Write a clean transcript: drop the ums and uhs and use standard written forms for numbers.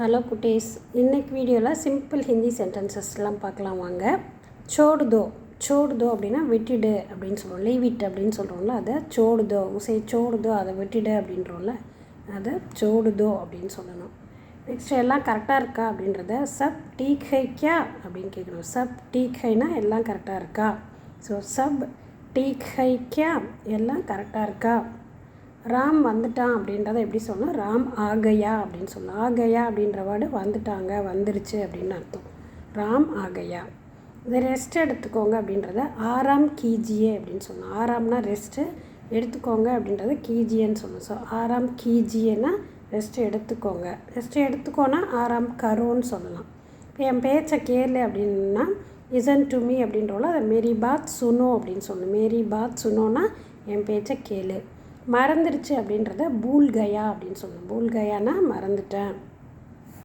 Hello குட்டீஸ், இன்னைக்கு வீடியோவில் சிம்பிள் ஹிந்தி சென்டென்சஸ்லாம் பார்க்கலாம் வாங்க. சோடு தோ அப்படின்னா விட்டுடு அப்படின்னு சொல்லுவோம். லீவ் இட் அப்படின்னு சொல்கிறோம்ல, அதை சோடு தோ. சோடு தோ, அதை விட்டுடு அப்படின்றோம்ல, அதை சோடு தோ அப்படின்னு சொல்லணும். நெக்ஸ்ட் எல்லாம் கரெக்டாக இருக்கா அப்படின்றத சப் டீக் ஹை கியா அப்படின்னு கேட்கணும். சப் டீக் ஹைனா எல்லாம் கரெக்டாக இருக்கா. ஸோ சப் டீக் ஹை கியா, எல்லாம் கரெக்டாக இருக்கா. ராம் வந்துட்டான் அப்படின்றத எப்படி சொல்லணும்? ராம் ஆகையா அப்படின்னு சொல்லணும். ஆகையா அப்படின்ற வேர்டு வந்துட்டாங்க, வந்துருச்சு அப்படின்னு அர்த்தம். ராம் ஆகையா. இதை ரெஸ்ட் எடுத்துக்கோங்க அப்படின்றத ஆராம் கீஜியே அப்படின்னு சொல்லணும். ஆராம்னா ரெஸ்ட்டு, எடுத்துக்கோங்க அப்படின்றத கீஜியேன்னு சொல்லணும். ஸோ ஆராம் கீஜியேன்னா ரெஸ்ட்டு எடுத்துக்கோங்க. ரெஸ்ட்டு எடுத்துக்கோன்னா ஆராம் கரோன்னு சொல்லலாம். இப்போ என் பேச்சை கேளு அப்படின்னா லிசன் டு மீ அப்படின்றோல, அதை மேரி பாத் சுனோ அப்படின்னு சொல்லணும். மேரி பாத் சுனோன்னா என் பேச்சை கேளு. மறந்துடுச்சு அப்படின்றத பூல் கயா அப்படின்னு சொல்லணும். பூல் கயானா மறந்துட்டேன்.